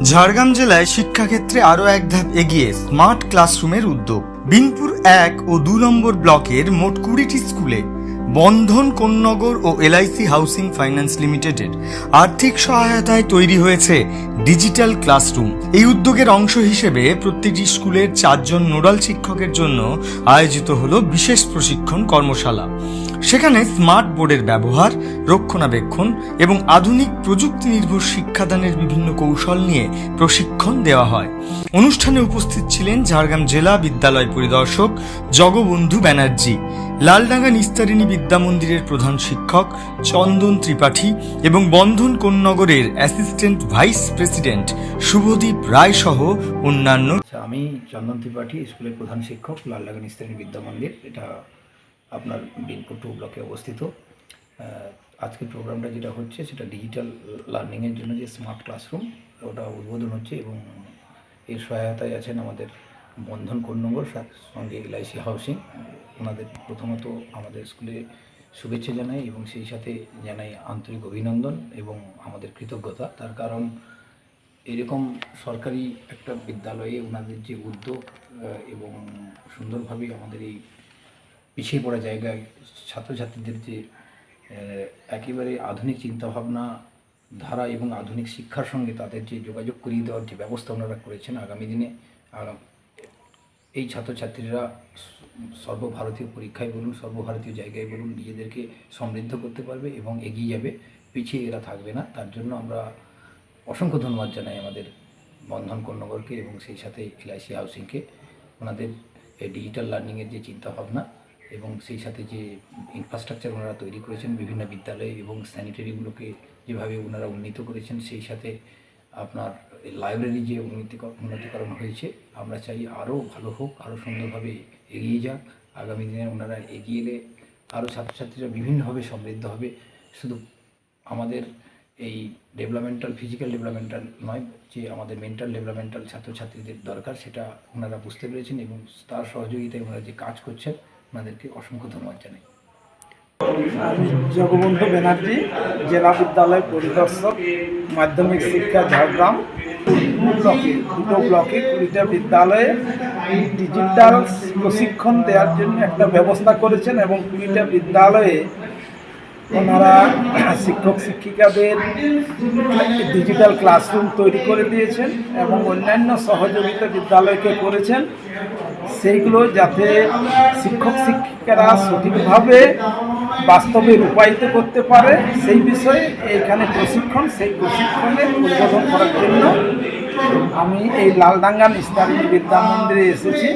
ঝাড়গ্রাম জেলায় শিক্ষাক্ষেত্রে আরও এক ধাপ এগিয়ে স্মার্ট ক্লাসরুমের উদ্যোগ। বিনপুর 1 ও 2 নম্বর ব্লকের মোট 20টি স্কুলে বন্ধন কোন্নগর ও এলআইসি হাউসিং ফাইন্যান্স লিমিটেডের আর্থিক সহায়তায় তৈরি হয়েছে ডিজিটাল ক্লাসরুম। এই উদ্যোগের অংশ হিসেবে প্রত্যেকটি স্কুলের 4 জন নোডাল শিক্ষকের জন্য আয়োজিত হলো বিশেষ প্রশিক্ষণ কর্মশালা। সেখানে স্মার্ট বোর্ডের ব্যবহার, রক্ষণাবেক্ষণ এবং আধুনিক প্রযুক্তি নির্ভর শিক্ষাদানের বিভিন্ন কৌশল নিয়ে প্রশিক্ষণ দেওয়া হয়। অনুষ্ঠানে উপস্থিত ছিলেন ঝাড়গ্রাম জেলা বিদ্যালয় পরিদর্শক জগবন্ধু ব্যানার্জি, লালডাঙ্গা নিস্তারিণী বিদ্যা মন্দিরের প্রধান শিক্ষক চন্দন ত্রিপাঠী এবং বন্ধন কোন্নগরের অ্যাসিস্ট্যান্ট ভাইস প্রেসিডেন্ট শুভদীপ রায় সহ অন্যান্য। আমি চন্দন ত্রিপাঠী, স্কুলের প্রধান শিক্ষক, লালডাঙ্গা নিস্তারিণী বিদ্যা মন্দির, এটা আপনার বিনপুর 2 ব্লকে অবস্থিত। আজকের প্রোগ্রামটা যেটা হচ্ছে সেটা ডিজিটাল লার্নিংয়ের জন্য যে স্মার্ট ক্লাসরুম, ওটা উদ্বোধন হচ্ছে এবং এর সহায়তায় আছেন আমাদের বন্ধন কোন্নগর, সঙ্গে এলআইসি হাউসিং। ওনাদের প্রথমত আমাদের স্কুলে শুভেচ্ছা জানাই এবং সেই সাথে জানাই আন্তরিক অভিনন্দন এবং আমাদের কৃতজ্ঞতা। তার কারণ এরকম সরকারি একটা বিদ্যালয়ে ওনাদের যে উদ্যোগ এবং সুন্দরভাবে আমাদের এই পিছিয়ে পড়া জায়গায় ছাত্রছাত্রীদের যে একেবারে আধুনিক চিন্তাভাবনা ধারা এবং আধুনিক শিক্ষার সঙ্গে তাদের যে যোগাযোগ করিয়ে দেওয়ার যে ব্যবস্থা ওনারা করেছেন, আগামী দিনে এই ছাত্রছাত্রীরা সর্বভারতীয় পরীক্ষায় বলুন, সর্বভারতীয় জায়গায় বলুন, নিজেদেরকে সমৃদ্ধ করতে পারবে এবং এগিয়ে যাবে, পিছিয়ে এরা থাকবে না। তার জন্য আমরা অসংখ্য ধন্যবাদ জানাই আমাদের বন্ধন কোন্নগরকে এবং সেই সাথে এলআইসি হাউসিংকে। ওনাদের এই ডিজিটাল লার্নিংয়ের যে চিন্তাভাবনা এবং সেই সাথে যে ইনফ্রাস্ট্রাকচার ওনারা তৈরি করেছেন বিভিন্ন বিদ্যালয়ে এবং স্যানিটারিগুলোকে যেভাবে ওনারা উন্নীত করেছেন, সেই সাথে আপনার লাইব্রেরি যে উন্নতিকরণ হয়েছে, আমরা চাই আরও ভালো হোক, আরও সুন্দরভাবে এগিয়ে যাক। আগামী দিনে ওনারা এগিয়ে এলে আরও ছাত্রছাত্রীরা বিভিন্নভাবে সমৃদ্ধ হবে। শুধু আমাদের এই ডেভেলপমেন্টাল, ফিজিক্যাল ডেভেলপমেন্টাল নয়, যে আমাদের মেন্টাল ডেভেলপমেন্টাল ছাত্রছাত্রীদের দরকার, সেটা ওনারা বুঝতে পেরেছেন এবং তার সহযোগিতায় ওনারা যে কাজ করছেন, ওনাদেরকে অসংখ্য ধন্যবাদ জানাই। আমি জগবন্ধু ব্যানার্জি, জেলা বিদ্যালয় পরিদর্শক, মাধ্যমিক শিক্ষা ঝাড়গ্রাম। 2 ব্লকে 20টা বিদ্যালয়ে ডিজিটাল প্রশিক্ষণ দেওয়ার জন্য একটা ব্যবস্থা করেছেন এবং 20টা বিদ্যালয়ে ওনারা শিক্ষক শিক্ষিকাদের ডিজিটাল ক্লাসরুম তৈরি করে দিয়েছেন এবং অন্যান্য সহযোগিতা বিদ্যালয়কে করেছেন, সেইগুলো যাতে শিক্ষক শিক্ষিকারা সঠিকভাবে বাস্তবে রূপায়িত করতে পারে সেই বিষয়ে এখানে প্রশিক্ষণ, সেই প্রশিক্ষণের উদ্বোধন করার জন্য আমি এই লালডাঙ্গা নিস্তারিণী বিদ্যা মন্দিরে এসেছি।